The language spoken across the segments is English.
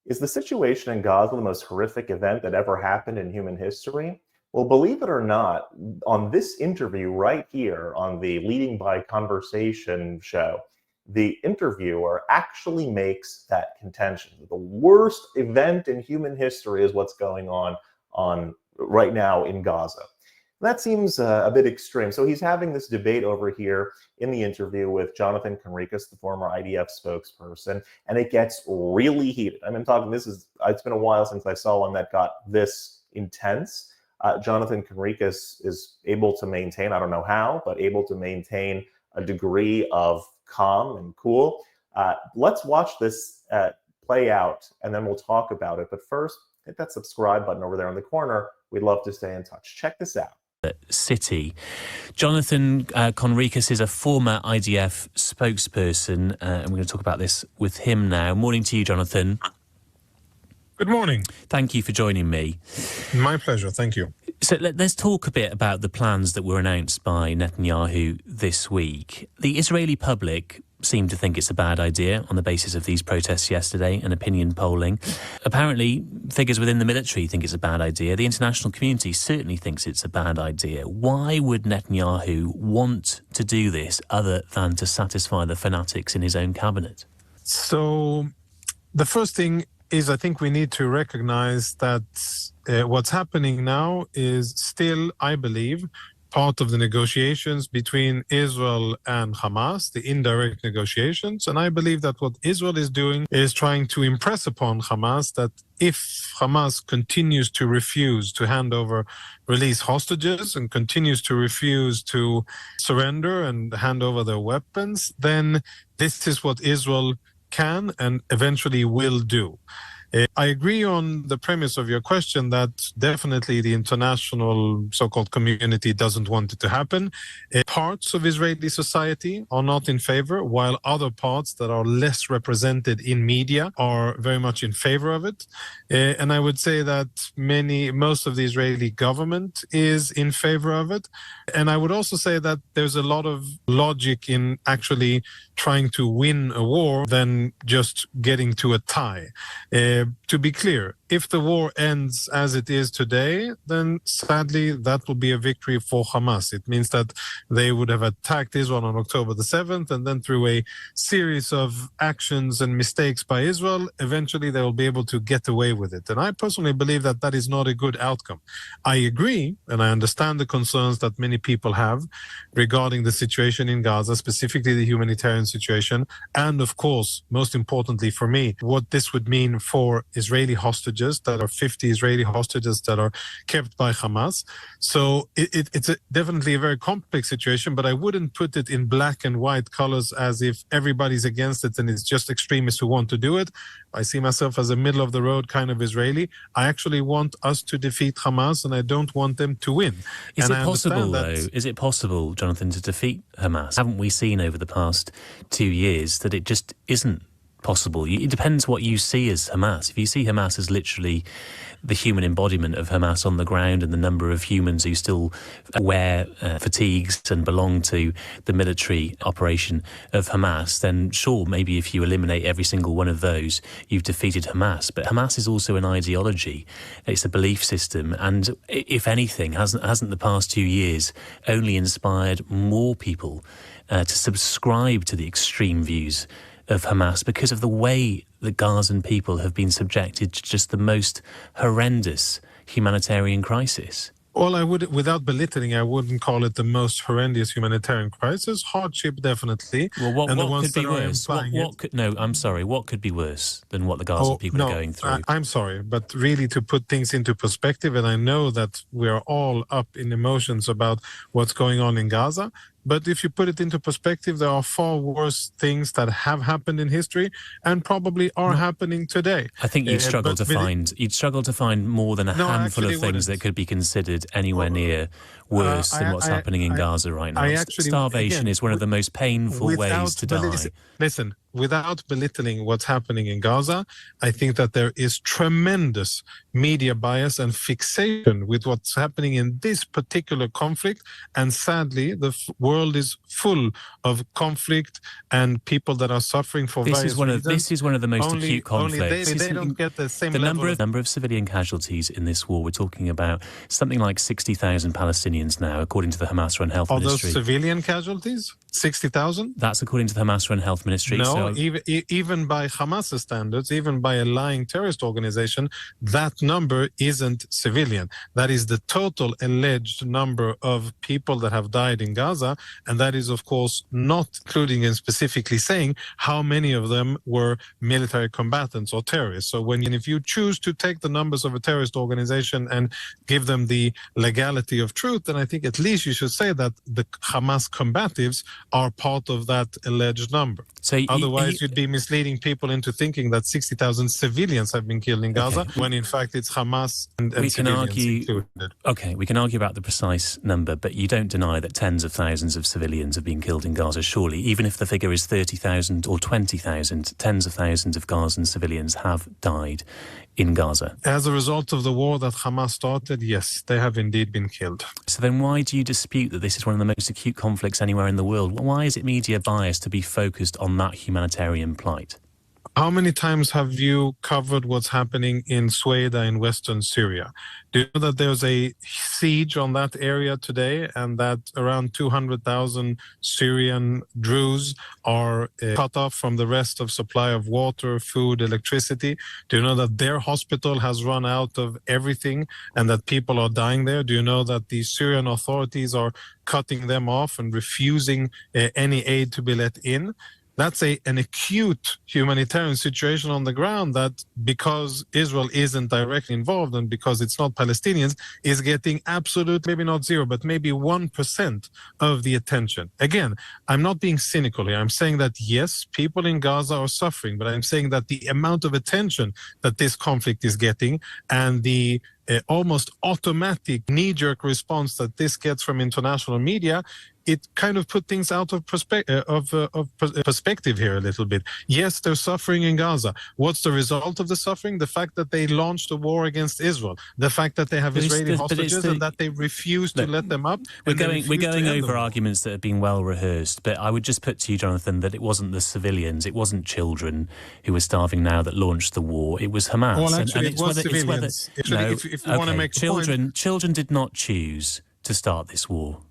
Is the situation in Gaza the most horrific event that ever happened in human history? Well, believe it or not, on this interview right here on the Leading by Conversation show, the interviewer actually makes that contention. The worst event in human history is what's going on right now in Gaza. That seems a bit extreme. So he's having this debate over here in the interview with Jonathan Concricus, the former IDF spokesperson, and it gets really heated. I've been talking, it's been a while since I saw one that got this intense. Jonathan Concricus is able to maintain, I don't know how, but able to maintain a degree of calm and cool. Let's watch this play out, and then we'll talk about it. But first, hit that subscribe button over there in the corner. We'd love to stay in touch. Check this out. City. Jonathan Concricus is a former IDF spokesperson, and we're going to talk about this with him now. Morning to you, Jonathan. Good morning. Thank you for joining me. My pleasure. Thank you. So let's talk a bit about the plans that were announced by Netanyahu this week. The Israeli public seem to think it's a bad idea on the basis of these protests yesterday and opinion polling. Apparently, figures within the military think it's a bad idea. The international community certainly thinks it's a bad idea. Why would Netanyahu want to do this other than to satisfy the fanatics in his own cabinet? So the first thing is, I think we need to recognize that what's happening now is still, I believe, part of the negotiations between Israel and Hamas, the indirect negotiations. And I believe that what Israel is doing is trying to impress upon Hamas that if Hamas continues to refuse to hand over release hostages and continues to refuse to surrender and hand over their weapons, then this is what Israel can and eventually will do. I agree on the premise of your question that definitely the international so-called community doesn't want it to happen. Parts of Israeli society are not in favor, while other parts that are less represented in media are very much in favor of it. And I would say that most of the Israeli government is in favor of it. And I would also say that there's a lot of logic in actually trying to win a war than just getting to a tie. To be clear, if the war ends as it is today, then sadly that will be a victory for Hamas. It means that they would have attacked Israel on October the 7th, and then through a series of actions and mistakes by Israel, eventually they will be able to get away with it. And I personally believe that that is not a good outcome. I agree, and I understand the concerns that many people have regarding the situation in Gaza, specifically the humanitarian situation, and of course, most importantly for me, what this would mean for Israeli hostages, that are 50 Israeli hostages that are kept by Hamas. So it's definitely a very complex situation, but I wouldn't put it in black and white colors as if everybody's against it and it's just extremists who want to do it. I see myself as a middle-of-the-road kind of Israeli. I actually want us to defeat Hamas, and I don't want them to win. Is it possible, though? Is it possible, Jonathan, to defeat Hamas? Haven't we seen over the past 2 years that it just isn't possible? It depends what you see as Hamas. If you see Hamas as literally the human embodiment of Hamas on the ground and the number of humans who still wear fatigues and belong to the military operation of Hamas, then sure, maybe if you eliminate every single one of those, you've defeated Hamas. But Hamas is also an ideology. It's a belief system. And if anything, hasn't the past 2 years only inspired more people to subscribe to the extreme views of Hamas because of the way the Gazan people have been subjected to just the most horrendous humanitarian crisis? Well, I would, without belittling, I wouldn't call it the most horrendous humanitarian crisis. Hardship, definitely. Well, what could be worse? What could be worse than what the Gaza people are going through? I'm sorry, but really to put things into perspective, and I know that we are all up in emotions about what's going on in Gaza, but if you put it into perspective, there are far worse things that have happened in history and probably are happening today. I think you'd struggle to find more than a handful of things that could be considered anywhere near worse than what's happening in Gaza right now. Starvation is one of the most painful ways to die. Listen, without belittling what's happening in Gaza, I think that there is tremendous media bias and fixation with what's happening in this particular conflict. And sadly, the world is full of conflict and people that are suffering for various reasons. This is one of the most acute conflicts. They don't get the same number of civilian casualties in this war. We're talking about something like 60,000 Palestinians now, according to the Hamas-run health ministry. Are those civilian casualties? 60,000? That's according to the Hamas-run health ministry. No, even by Hamas standards, even by a lying terrorist organization, that number isn't civilian. That is the total alleged number of people that have died in Gaza, and that is, of course, not including and specifically saying how many of them were military combatants or terrorists. So if you choose to take the numbers of a terrorist organization and give them the legality of truth, then I think at least you should say that the Hamas combatives are part of that alleged number. So otherwise, you'd be misleading people into thinking that 60,000 civilians have been killed in Gaza, when in fact it's Hamas and civilians included. Okay, we can argue about the precise number, but you don't deny that tens of thousands of civilians have been killed in Gaza, surely. Even if the figure is 30,000 or 20,000, tens of thousands of Gazan civilians have died in Gaza. As a result of the war that Hamas started, yes, they have indeed been killed. So then why do you dispute that this is one of the most acute conflicts anywhere in the world? Why is it media biased to be focused on that humanitarian plight? How many times have you covered what's happening in Sueda in western Syria? Do you know that there's a siege on that area today and that around 200,000 Syrian Druze are cut off from the rest of supply of water, food, electricity? Do you know that their hospital has run out of everything and that people are dying there? Do you know that the Syrian authorities are cutting them off and refusing any aid to be let in? That's an acute humanitarian situation on the ground that, because Israel isn't directly involved and because it's not Palestinians, is getting absolute, maybe not zero, but maybe 1% of the attention. Again, I'm not being cynical here. I'm saying that, yes, people in Gaza are suffering, but I'm saying that the amount of attention that this conflict is getting and the almost automatic knee-jerk response that this gets from international media, it kind of put things out of perspective here a little bit. Yes, they're suffering in Gaza. What's the result of the suffering? The fact that they launched a war against Israel. The fact that they have Israeli hostages and that they refuse to let them up. We're going over arguments that have been well rehearsed, but I would just put to you, Jonathan, that it wasn't the civilians, it wasn't children who were starving now that launched the war. It was Hamas. Well, actually, it was civilians. If you want to make children did not choose to start this war.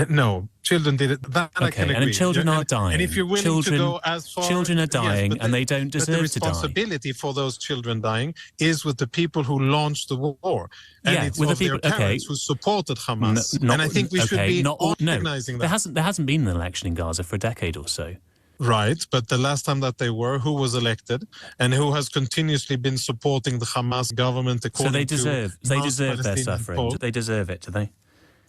No, children did it. That I can agree. And children are dying. And if you're willing to go as far... Children are dying, and they don't deserve to die. The responsibility for those children dying is with the people who launched the war. And it's with their parents who supported Hamas. And I think we should be recognizing that. There hasn't been an election in Gaza for a decade or so. Right, but the last time that they were, who was elected and who has continuously been supporting the Hamas government according to... So they deserve their suffering. Polls. They deserve it, do they?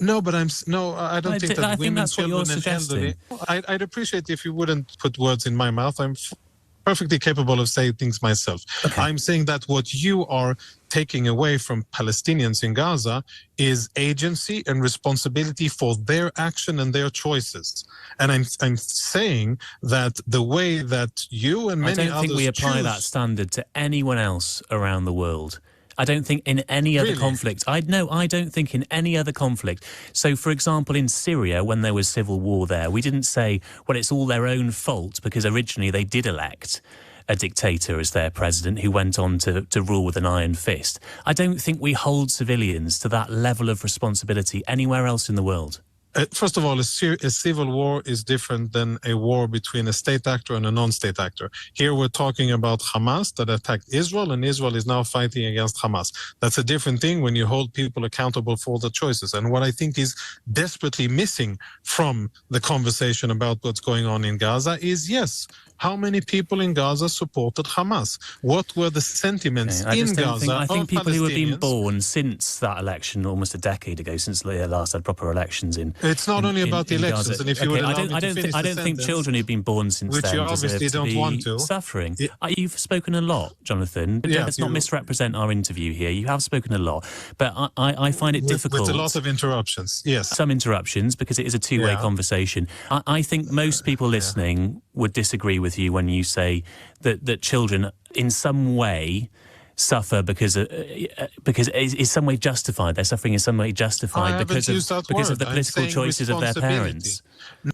No, but I don't think that women, children, and elderly... I'd appreciate if you wouldn't put words in my mouth. I'm perfectly capable of saying things myself. Okay. I'm saying that what you are taking away from Palestinians in Gaza is agency and responsibility for their action and their choices. And I'm saying that the way that you and many others I don't think we apply that standard to anyone else around the world. I don't think in any other conflict. I don't think in any other conflict. So, for example, in Syria, when there was civil war there, we didn't say, well, it's all their own fault because originally they did elect a dictator as their president who went on to rule with an iron fist. I don't think we hold civilians to that level of responsibility anywhere else in the world. First of all, a civil war is different than a war between a state actor and a non-state actor. Here we're talking about Hamas that attacked Israel, and Israel is now fighting against Hamas. That's a different thing when you hold people accountable for the choices. And what I think is desperately missing from the conversation about what's going on in Gaza is, yes, how many people in Gaza supported Hamas? What were the sentiments in Gaza I think of people who have been Palestinians? born since that election, almost a decade ago, since they last had proper elections in It's not only about the elections, Gaza. and if you would allow me to finish I the don't think sentence, children who've been born since which then you deserve obviously to don't be want to. suffering. You've spoken a lot, Jonathan. Yeah, Let's not misrepresent our interview here. You have spoken a lot, but I find it difficult. With a lot of interruptions, yes. Some interruptions, because it is a two-way conversation. I think most people listening would disagree with you when you say that children in some way suffer because is some way justified. Their suffering is some way justified because of the political choices of their parents.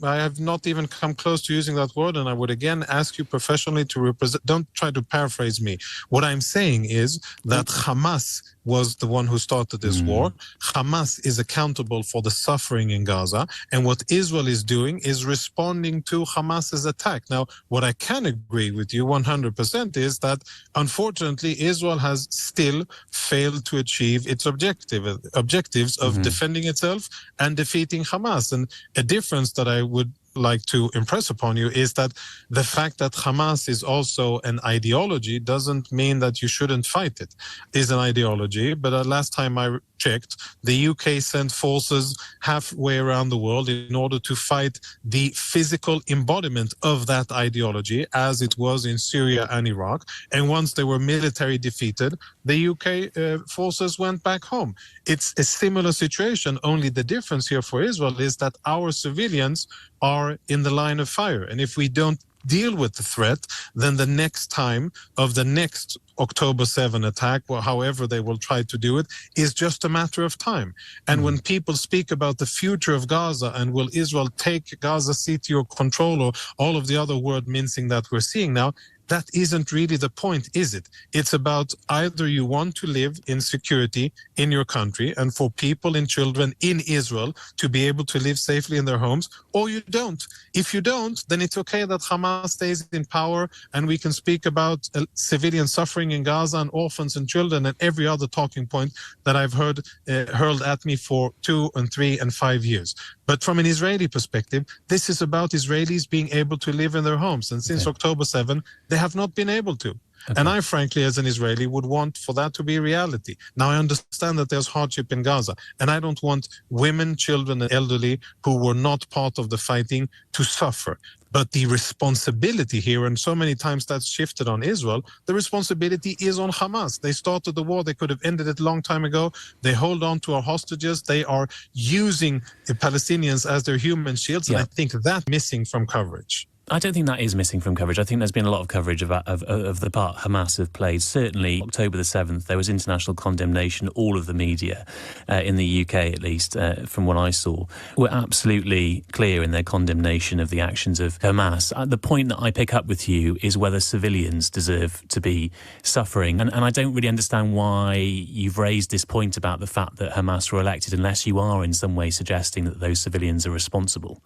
I have not even come close to using that word, and I would again ask you professionally to represent. Don't try to paraphrase me. What I'm saying is that Hamas was the one who started this war. Hamas is accountable for the suffering in Gaza, and what Israel is doing is responding to Hamas's attack. Now, what I can agree with you 100% is that, unfortunately, Israel has still failed to achieve its objectives of defending itself and defeating Hamas. And a difference that I would like to impress upon you is that the fact that Hamas is also an ideology doesn't mean that you shouldn't fight it. It is an ideology, but last time I checked, the UK sent forces halfway around the world in order to fight the physical embodiment of that ideology, as it was in Syria and Iraq. And once they were military defeated, the UK forces went back home. It's a similar situation, only the difference here for Israel is that our civilians are in the line of fire. And if we don't deal with the threat, then the next time of the next October 7 attack, or however they will try to do it, is just a matter of time. And when people speak about the future of Gaza and will Israel take Gaza City or control, or all of the other word mincing that we're seeing now, that isn't really the point, is it? It's about either you want to live in security in your country and for people and children in Israel to be able to live safely in their homes, or you don't. If you don't, then it's okay that Hamas stays in power and we can speak about civilian suffering in Gaza and orphans and children and every other talking point that I've heard hurled at me for 2 and 3 and 5 years. But from an Israeli perspective, this is about Israelis being able to live in their homes. And since October 7, they have not been able to. And I, frankly, as an Israeli, would want for that to be reality. Now, I understand that there's hardship in Gaza, and I don't want women, children, and elderly who were not part of the fighting to suffer. But the responsibility here, and so many times that's shifted on Israel, the responsibility is on Hamas. They started the war. They could have ended it a long time ago. They hold on to our hostages. They are using the Palestinians as their human shields, and I think that's missing from coverage. I don't think that is missing from coverage. I think there's been a lot of coverage of the part Hamas have played. Certainly, October the 7th, there was international condemnation. All of the media, in the UK at least, from what I saw, were absolutely clear in their condemnation of the actions of Hamas. The point that I pick up with you is whether civilians deserve to be suffering. And I don't really understand why you've raised this point about the fact that Hamas were elected unless you are in some way suggesting that those civilians are responsible.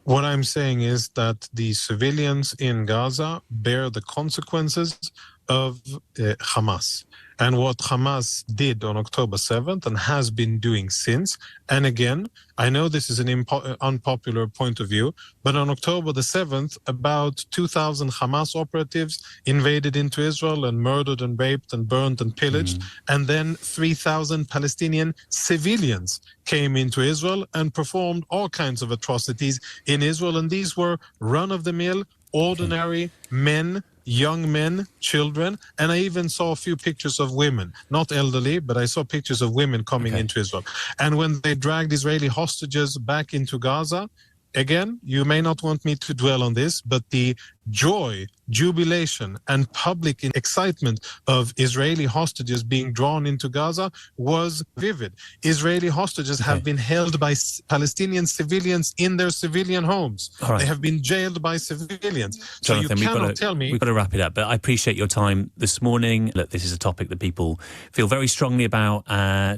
What I'm saying is that the civilians in Gaza bear the consequences of Hamas. And what Hamas did on October 7th and has been doing since, and again, I know this is an unpopular point of view, but on October the 7th, about 2,000 Hamas operatives invaded into Israel and murdered and raped and burned and pillaged. And then 3,000 Palestinian civilians came into Israel and performed all kinds of atrocities in Israel. And these were run-of-the-mill, ordinary men, young men, children, and I even saw a few pictures of women, not elderly, but I saw pictures of women coming into Israel. And when they dragged Israeli hostages back into Gaza, again, you may not want me to dwell on this, but the joy, jubilation, and public excitement of Israeli hostages being drawn into Gaza was vivid. Israeli hostages have been held by Palestinian civilians in their civilian homes. They have been jailed by civilians. Jonathan, so you cannot tell me... We've got to wrap it up, but I appreciate your time this morning. Look, this is a topic that people feel very strongly about.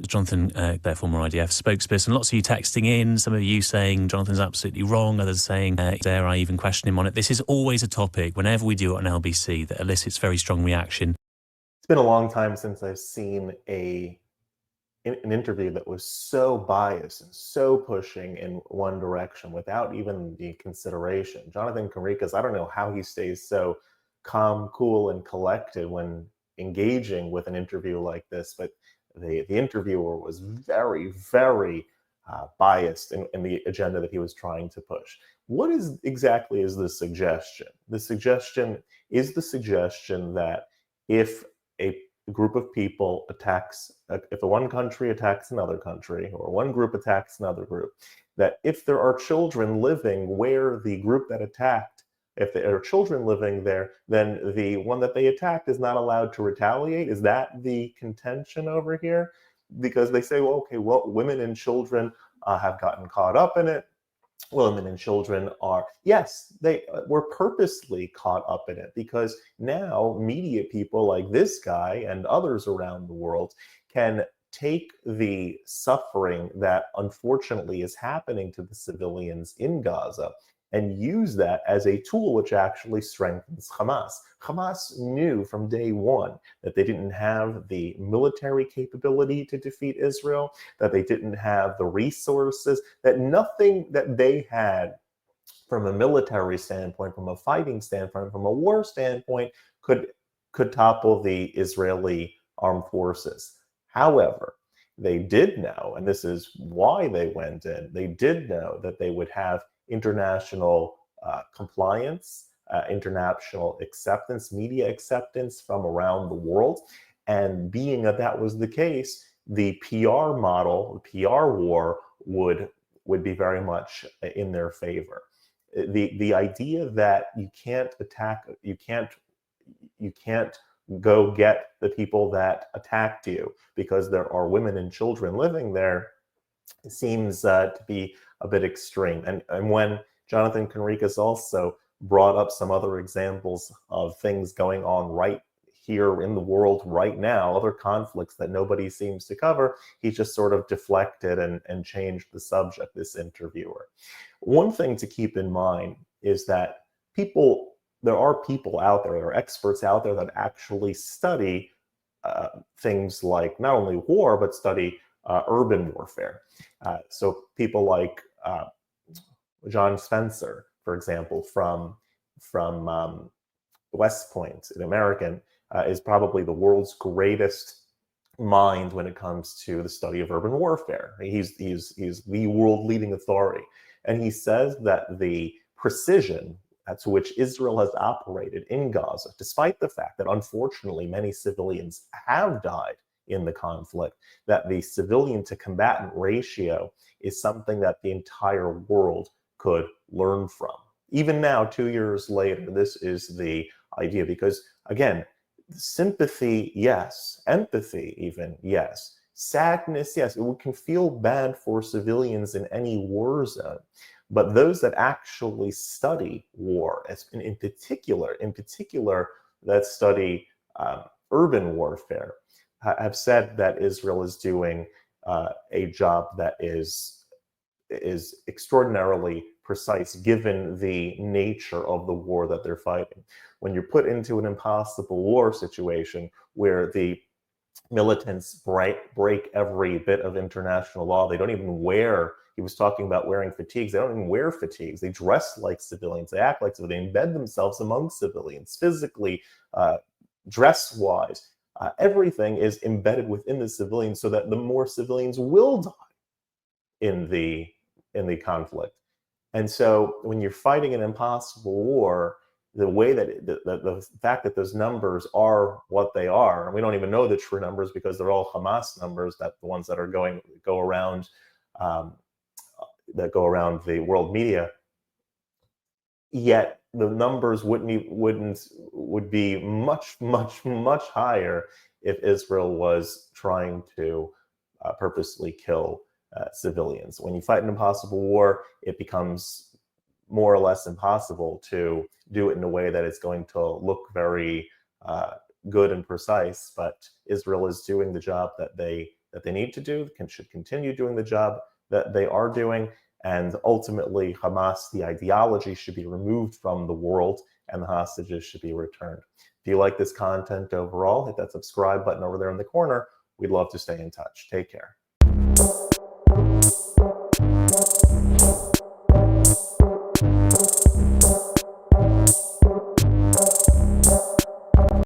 Jonathan, their former IDF spokesperson, lots of you texting in, some of you saying Jonathan's absolutely wrong, others saying, dare I even question him on it. This is always a topic, whenever we do it on LBC, that elicits very strong reaction. It's been a long time since I've seen a an interview that was so biased and so pushing in one direction without even the consideration. Jonathan Concricus, I don't know how he stays so calm, cool, and collected when engaging with an interview like this, but the interviewer was very, very biased in the agenda that he was trying to push. What is exactly is the suggestion? The suggestion is the suggestion that if a group of people attacks, if one country attacks another country, or one group attacks another group, that if there are children living where the group that attacked, if there are children living there, then the one that they attacked is not allowed to retaliate. Is that the contention over here? Because they say, well, okay, well, women and children have gotten caught up in it. Women and children are, yes, they were purposely caught up in it, because now media people like this guy and others around the world can take the suffering that unfortunately is happening to the civilians in Gaza and use that as a tool which actually strengthens Hamas. Hamas knew from day one that they didn't have the military capability to defeat Israel, that they didn't have the resources, that nothing that they had from a military standpoint, from a fighting standpoint, from a war standpoint, could topple the Israeli armed forces. However, they did know, and this is why they went in, they did know that they would have international compliance, international acceptance, media acceptance from around the world. And being that that was the case, the PR model, the PR war would be very much in their favor. The idea that you can't attack, you can't go get the people that attacked you because there are women and children living there seems to be a bit extreme. And when Jonathan Concricus also brought up some other examples of things going on right here in the world right now, other conflicts that nobody seems to cover, he just sort of deflected and changed the subject, this interviewer. One thing to keep in mind is that there are people out there, there are experts out there that actually study things like not only war, but study urban warfare. So people like John Spencer, for example, from West Point, an American, is probably the world's greatest mind when it comes to the study of urban warfare. He's the world leading authority. And he says that the precision to which Israel has operated in Gaza, despite the fact that unfortunately many civilians have died in the conflict, that the civilian to combatant ratio is something that the entire world could learn from. Even now, 2 years later, this is the idea, because again, sympathy, yes. Empathy, even, yes. Sadness, yes. We can feel bad for civilians in any war zone. But those that actually study war, in particular, that study urban warfare, have said that Israel is doing a job that is extraordinarily precise given the nature of the war that they're fighting. When you're put into an impossible war situation where the militants break every bit of international law, they don't even wear, he was talking about wearing fatigues, they don't even wear fatigues, they dress like civilians, they act like civilians, they embed themselves among civilians, physically, dress-wise, everything is embedded within the civilians so that the more civilians will die in the conflict. And so when you're fighting an impossible war, the way that the fact that those numbers are what they are, and we don't even know the true numbers because they're all Hamas numbers, that the ones that are go around the world media, yet the numbers would be much higher if Israel was trying to purposely kill civilians. When you fight an impossible war, it becomes more or less impossible to do it in a way that it's going to look very good and precise. But Israel is doing the job that they need to do, should continue doing the job that they are doing. And ultimately, Hamas, the ideology, should be removed from the world and the hostages should be returned. If you like this content overall, hit that subscribe button over there in the corner. We'd love to stay in touch. Take care.